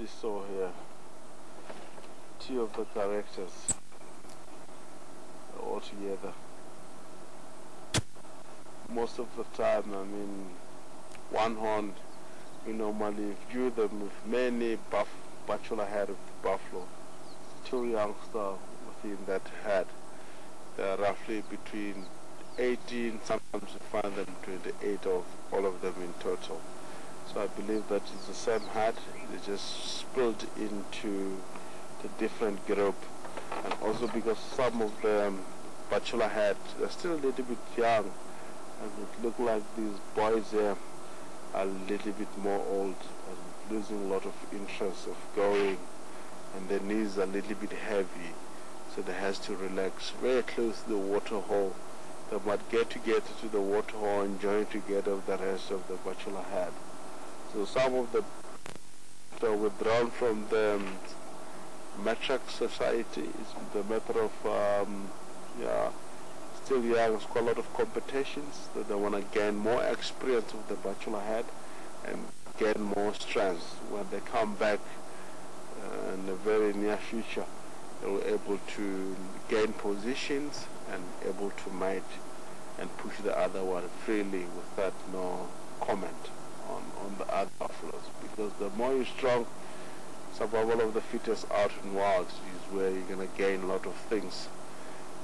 seesaw here. Two of the characters all together. Most of the time, I mean, one horn, we normally view them with many bachelor head of the buffalo. Two youngsters within that head. They are roughly between 18, sometimes you find them 28 of all of them in total. So I believe that it's the same head, they just spilled into the different group. And also because some of the bachelor head are still a little bit young, and it look like these boys here are a little bit more old and losing a lot of interest of going, and their knees are a little bit heavy, so they has to relax very close to the water hole. They might get together to the water hole and join together with the rest of the bachelor head. So some of the withdrawn from the matriarch society is the matter of still young. There's quite a lot of competitions that they want to gain more experience with the bachelor head and gain more strength. When they come back in the very near future, they will be able to gain positions and able to mate and push the other one freely without no comment on the other buffaloes. Because the more you're strong, survival of the fittest out in wild is where you're going to gain a lot of things.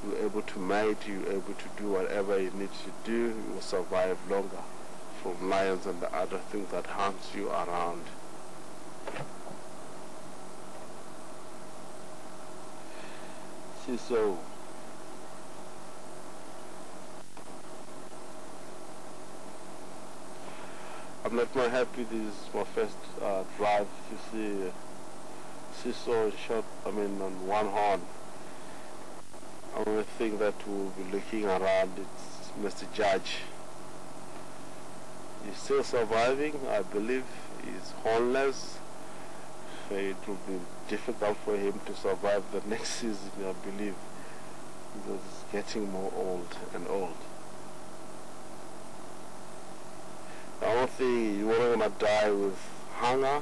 You're able to mate, you're able to do whatever you need to do, you will survive longer from lions and the other things that hunts you around. See, so I'm not more happy. This is my first drive to see seesaw shot, I mean, on one horn. Only thing that we'll be looking around is Mr. Judge. He's still surviving, I believe. He's hornless. So it will be difficult for him to survive the next season, I believe, because he's getting more old and old. The only thing, you won't want to die with hunger.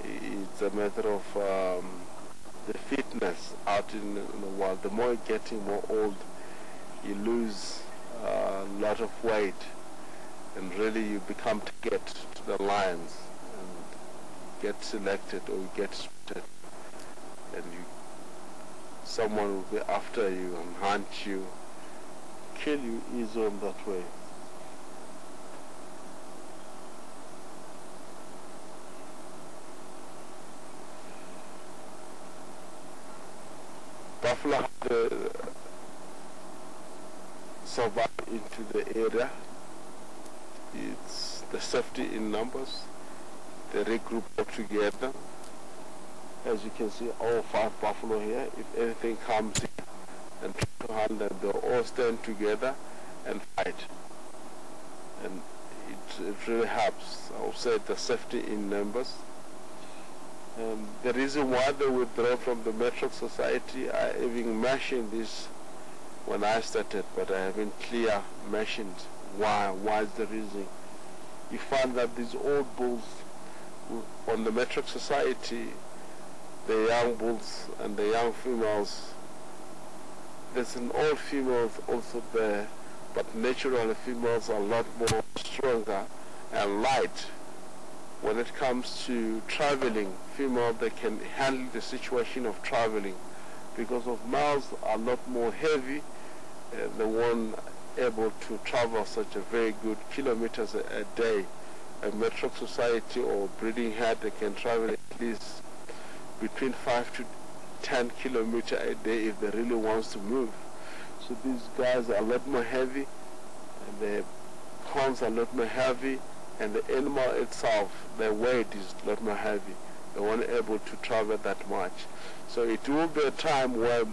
It's a matter of the fitness out in the wild. The more you're getting more old, you lose a lot of weight, and really you become target to the lions and get selected or you get spotted, and someone will be after you and hunt you, kill you easy on that way. Buffalo had to survive into the area. It's the safety in numbers. They regroup all together. As you can see, all 5 buffalo here. If anything comes in and try to hunt them, they'll all stand together and fight. And it really helps. I would say the safety in numbers. The reason why they withdraw from the matriarch society, I even mentioned this when I started, but I haven't clear mentioned why. Why is the reason? You find that these old bulls on the matriarch society, the young bulls and the young females, there's an old females also there, but naturally females are a lot more stronger and light. When it comes to traveling, female, they can handle the situation of traveling, because of males are a lot more heavy. They weren't able to travel such a very good kilometers a day. A matriarch society or breeding herd, they can travel at least between 5 to 10 kilometers a day if they really wants to move. So these guys are a lot more heavy, and the horns are a lot more heavy, and the animal itself, their weight is a lot more heavy. They weren't able to travel that much. So it will be a time where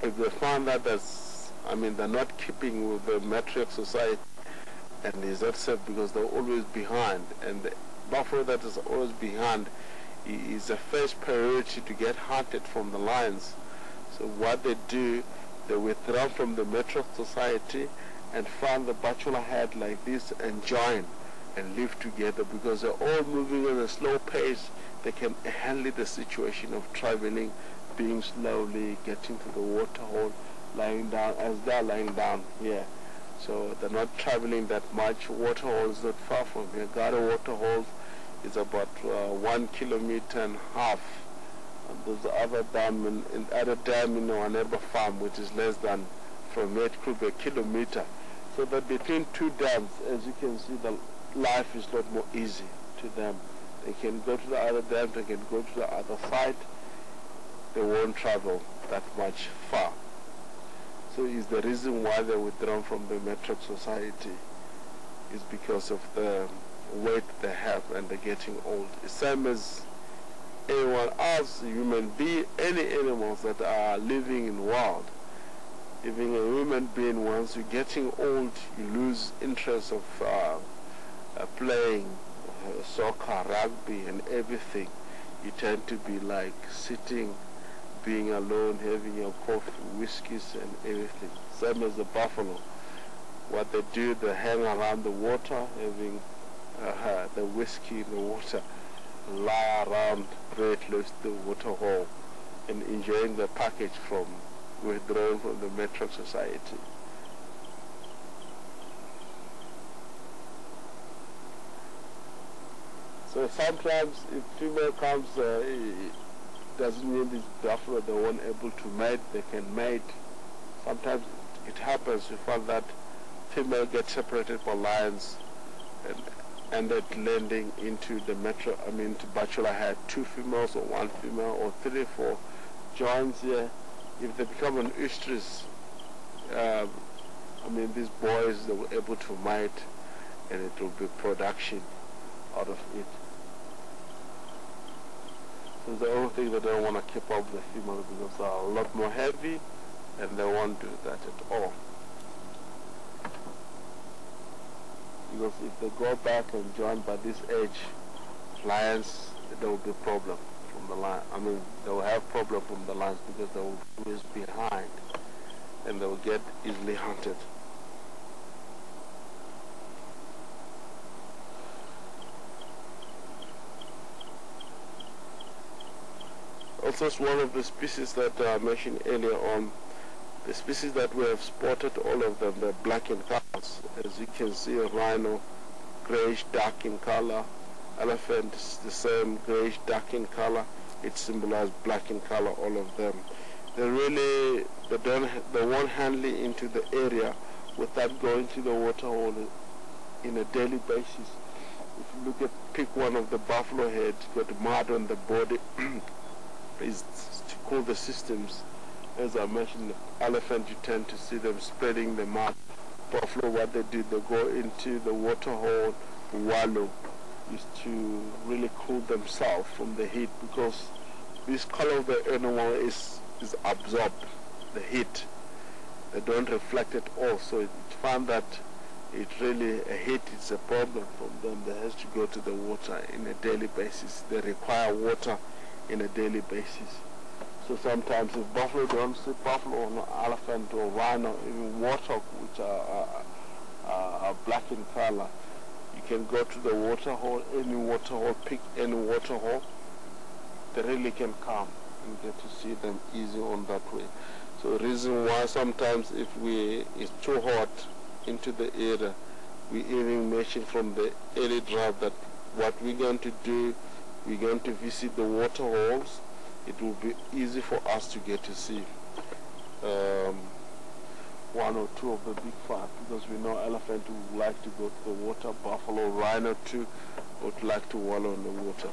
if they find that they're not keeping with the matriarch society, and it's not safe because they're always behind, and the buffalo that is always behind is the first priority to get hunted from the lions. So what they do, they withdraw from the matriarch society and find the bachelor head like this and join and live together, because they're all moving at a slow pace. they can handle the situation of traveling, being slowly, getting to the water hole, lying down as they're lying down here. So they're not traveling that much. Water hole is not far from here. Gada water hole is about 1.5 kilometers. And there's the other dam in our neighbor farm, which is less than from here it could be 1 kilometer. So that between two dams, as you can see, the life is a lot more easy to them. They can go to the other dam, they can go to the other side. They won't travel that much far. So is the reason why they're withdrawn from the Metrox society is because of the weight they have and they're getting old. It's same as anyone else, human being, any animals that are living in wild. Even a human being, once you're getting old, you lose interest of playing soccer, rugby and everything. You tend to be like sitting, being alone, having your coffee, whiskeys and everything. Same as the buffalo. What they do, they hang around the water, having the whiskey in the water, lie around very close to the water hole and enjoying the package from withdrawing from the Metrox society. So sometimes if female comes, it doesn't mean this buffalo they weren't able to mate, they can mate. Sometimes it happens, you find that female gets separated by lions and ended landing into the to Bachelor had 2 females or 1 female or 3 or 4 joins here. If they become an ostrich, these boys, they were able to mate and it will be production out of it. So the only thing they don't want to keep up the female because they are a lot more heavy and they won't do that at all. Because if they go back and join by this age, lions, there will be a problem from the lion. They will have problem from the lions because they will be always behind and they will get easily hunted. Also, it's one of the species that I mentioned earlier on. The species that we have spotted, all of them, they're black in colors. As you can see, a rhino, grayish dark in color. Elephant is the same, grayish dark in color. It symbolizes black in color, all of them. They won't handle into the area without going to the water hole in a daily basis. If you pick one of the buffalo heads, got mud on the body, is to cool the systems. As I mentioned, the elephant, you tend to see them spreading the mud. Buffalo, what they do, they go into the water hole, wallow, is to really cool themselves from the heat, because this color of the animal is absorbed the heat. They don't reflect it all, so it found that it really heat is a problem from them. They have to go to the water in a daily basis. They require water in a daily basis. So sometimes if buffalo don't see buffalo or elephant or rhino, even warthog, which are black in color, you can go to the water hole, any water hole, pick any water hole. They really can come and get to see them easy on that way. So the reason why sometimes if it's too hot into the area, we even mentioned from the early drive that what we're going to do, we're going to visit the water holes. It will be easy for us to get to see 1 or 2 of the big 5, because we know elephant would like to go to the water, buffalo, rhino too would like to wallow in the water.